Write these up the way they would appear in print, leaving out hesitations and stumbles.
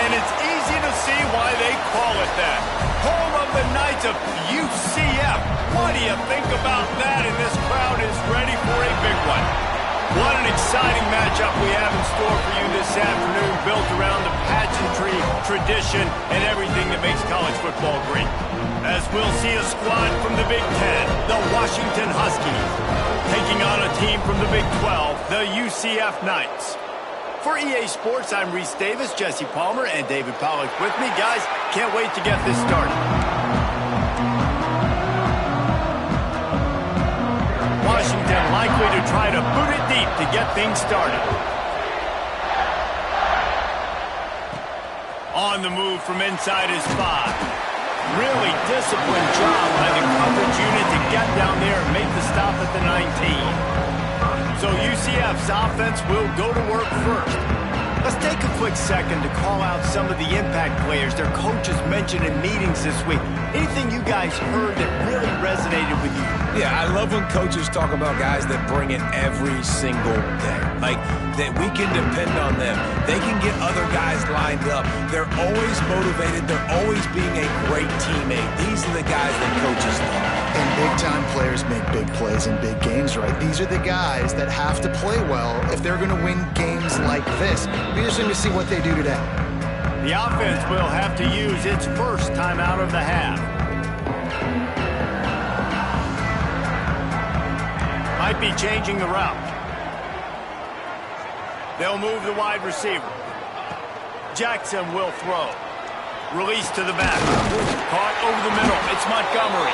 And it's easy to see why they call it that. Home of the Knights of UCF. What do you think about that? And this crowd is ready for a big one. What an exciting matchup we have in store for you this afternoon, built around the pageantry, tradition, and everything that makes college football great. As we'll see a squad from the Big Ten, the Washington Huskies, taking on a team from the Big 12, the UCF Knights. For EA Sports, I'm Reese Davis, Jesse Palmer, and David Pollack with me. Guys, can't wait to get this started. Washington likely to try to boot it deep to get things started. On the move from inside his 5. Really disciplined job by the coverage unit to get down there and make the stop at the 19. So UCF's offense will go to work first. Let's take a quick second to call out some of the impact players their coaches mentioned in meetings this week. Anything you guys heard that really resonated with you? Yeah, I love when coaches talk about guys that bring it every single day. Like, that we can depend on them. They can get other guys lined up. They're always motivated. They're always being a great teammate. These are the guys that coaches love. And big-time players make big plays in big games, right? These are the guys that have to play well if they're going to win games like this. Be interesting to see what they do today. The offense will have to use its first timeout of the half. Might be changing the route. They'll move the wide receiver. Jackson will throw. Release to the back. Caught over the middle. It's Montgomery.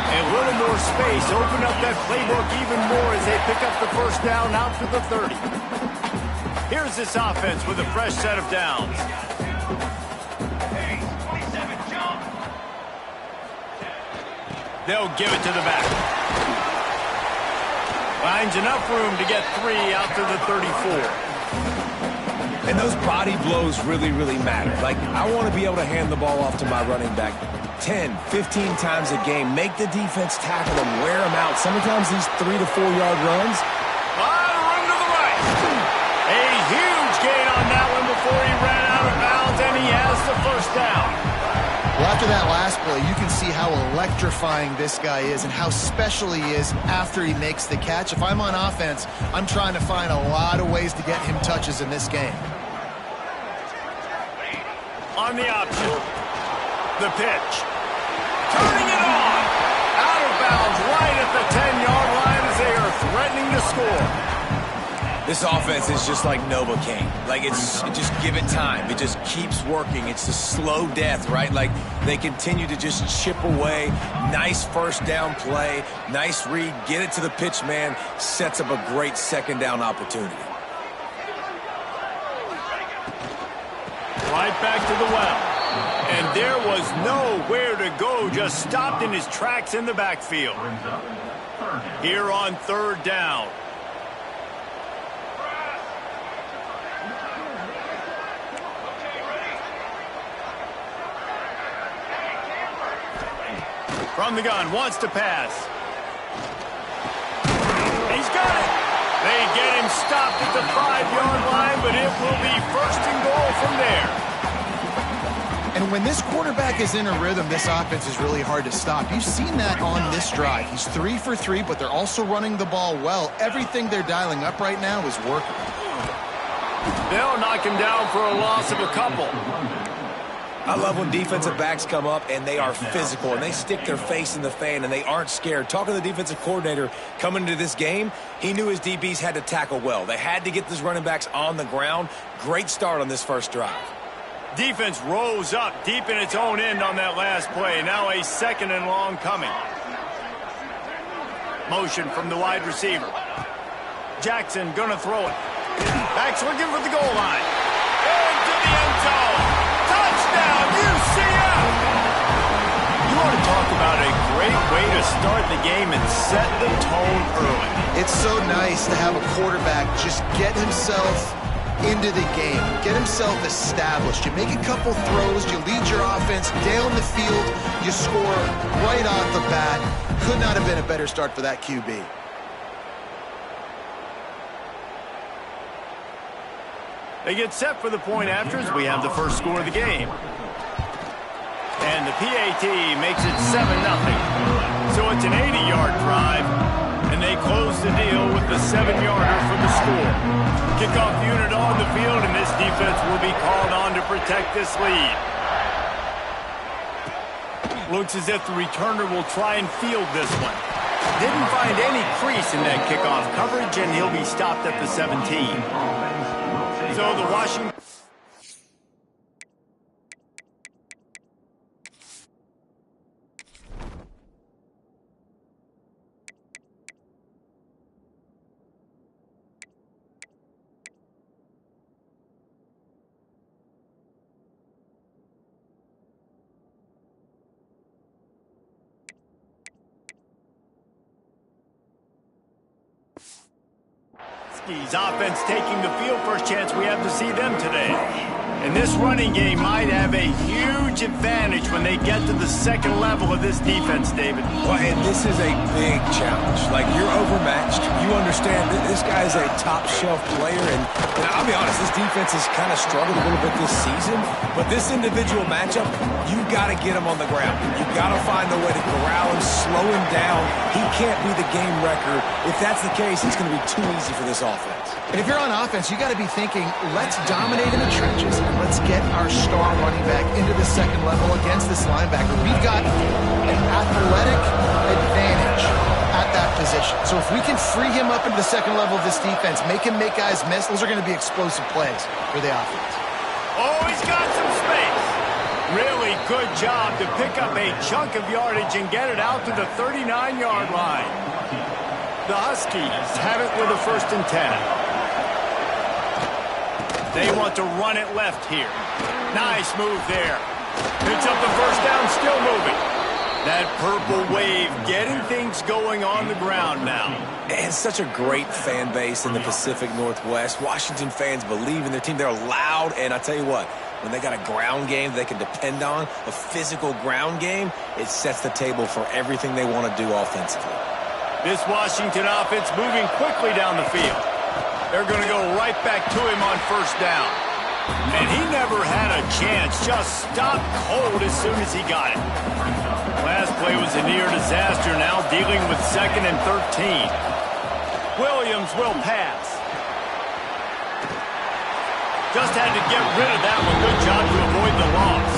A little more space. Open up that playbook even more as they pick up the first down out to the 30. Here's this offense with a fresh set of downs. They'll give it to the back. Finds enough room to get 3 out to the 34. And those body blows really, really matter. Like, I want to be able to hand the ball off to my running back 10, 15 times a game. Make the defense tackle them, wear them out. Sometimes these 3 to 4 yard runs. Run to the right. A huge gain on that one before he ran out of bounds, and he has the first down. Well, after that last play, you can see how electrifying this guy is and how special he is after he makes the catch. If I'm on offense, I'm trying to find a lot of ways to get him touches in this game. On the option. The pitch. Turning it on. Out of bounds right at the 10-yard line as they are threatening to score. This offense is just like Novocaine. Like, just give it time. It just keeps working. It's the slow death, right? Like, they continue to just chip away. Nice first down play. Nice read. Get it to the pitch man. Sets up a great second down opportunity. Right back to the well. And there was nowhere to go. Just stopped in his tracks in the backfield. Here on third down. From the gun, wants to pass. He's got it. They get him stopped at the 5-yard line, but it will be first and goal from there. And when this quarterback is in a rhythm, this offense is really hard to stop. You've seen that on this drive. He's 3 for 3, but they're also running the ball well. Everything they're dialing up right now is working. They'll knock him down for a loss of a couple. I love when defensive backs come up and they are physical and they stick their face in the fan and they aren't scared. Talking to the defensive coordinator coming into this game, he knew his DBs had to tackle well. They had to get these running backs on the ground. Great start on this first drive. Defense rose up deep in its own end on that last play. Now a second and long coming. Motion from the wide receiver. Jackson gonna throw it. Backs looking for the goal line. Into the end zone. Touchdown, UCF! You want to talk about a great way to start the game and set the tone early. It's so nice to have a quarterback just get himself into the game, get himself established. You make a couple throws, you lead your offense down the field, you score right off the bat. Could not have been a better start for that QB. They get set for the point after as we have the first score of the game. And the PAT makes it 7-0. So it's an 80-yard drive, and they close the deal with the 7-yarder for the score. Kickoff unit on the field, and this defense will be called on to protect this lead. Looks as if the returner will try and field this one. Didn't find any crease in that kickoff coverage, and he'll be stopped at the 17. So the Washington... offense taking the field. First chance we have to see them today. And this running game might have a huge advantage when they get to the second level of this defense, David. Well, and this is a big challenge. Like, you're overmatched. You understand that this guy is a top-shelf player. And I'll be honest, this defense has kind of struggled a little bit this season. But this individual matchup, you got to get him on the ground. You got to find a way to corral him, slow him down. He can't be the game wrecker. If that's the case, it's going to be too easy for this offense. And if you're on offense, you got to be thinking, let's dominate in the trenches and let's get our star running back into the second level against this linebacker. We've got an athletic advantage at that position. So if we can free him up into the second level of this defense, make him make guys miss, those are going to be explosive plays for the offense. Oh, he's got some space. Really good job to pick up a chunk of yardage and get it out to the 39-yard line. The Huskies have it with a 1st and 10. They want to run it left here. Nice move there. Picks up the first down, still moving. That purple wave getting things going on the ground now. And such a great fan base in the Pacific Northwest. Washington fans believe in their team. They're loud, and I tell you what, when they got a ground game they can depend on, a physical ground game, it sets the table for everything they want to do offensively. This Washington offense moving quickly down the field. They're going to go right back to him on first down. And he never had a chance. Just stopped cold as soon as he got it. Last play was a near disaster. Now dealing with 2nd and 13. Williams will pass. Just had to get rid of that one. Good job to avoid the loss.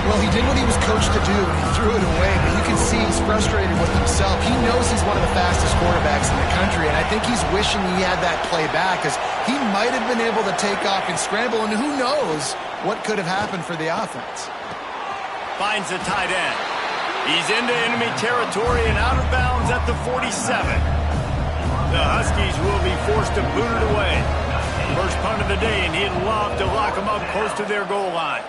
Well, he did what he was coached to do, and he threw it away, but you can see he's frustrated with himself. He knows he's one of the fastest quarterbacks in the country, and I think he's wishing he had that play back, because he might have been able to take off and scramble, and who knows what could have happened for the offense. Finds the tight end. He's into enemy territory and out of bounds at the 47. The Huskies will be forced to boot it away. First punt of the day, and he'd love to lock them up close to their goal line.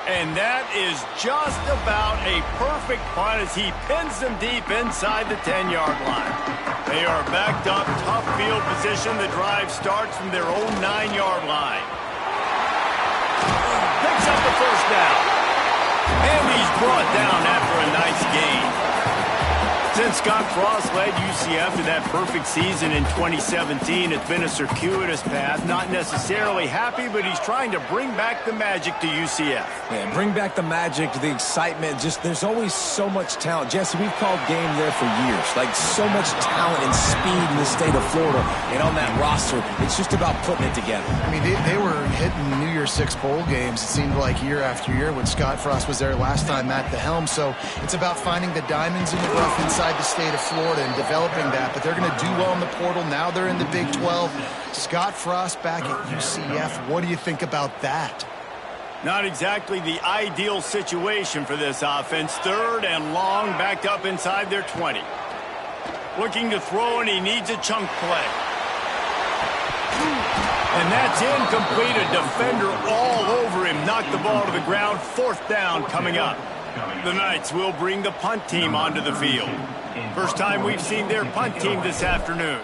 And that is just about a perfect punt as he pins them deep inside the 10-yard line. They are backed up, tough field position. The drive starts from their own 9-yard line. Picks up the first down. And he's brought down after a nice gain. Since Scott Frost led UCF to that perfect season in 2017, it's been a circuitous path. Not necessarily happy, but he's trying to bring back the magic to UCF. Yeah, bring back the magic, the excitement. Just there's always so much talent. Jesse, we've called game there for years. Like, so much talent and speed in the state of Florida. And on that roster, it's just about putting it together. I mean, they were hitting New Year's Six bowl games, it seemed like, year after year when Scott Frost was there last time at the helm. So it's about finding the diamonds in the rough inside the state of Florida and developing that, but they're going to do well in the portal. Now they're in the Big 12. Scott Frost back at UCF. What do you think about that? Not exactly the ideal situation for this offense. 3rd and long, backed up inside their 20. Looking to throw, and he needs a chunk play. And that's incomplete. A defender all over him. Knocked the ball to the ground. 4th down coming up. The Knights will bring the punt team onto the field. First time we've seen their punt team this afternoon.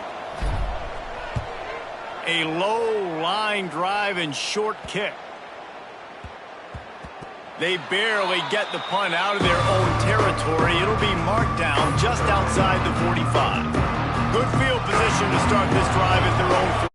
A low line drive and short kick. They barely get the punt out of their own territory. It'll be marked down just outside the 45. Good field position to start this drive at their own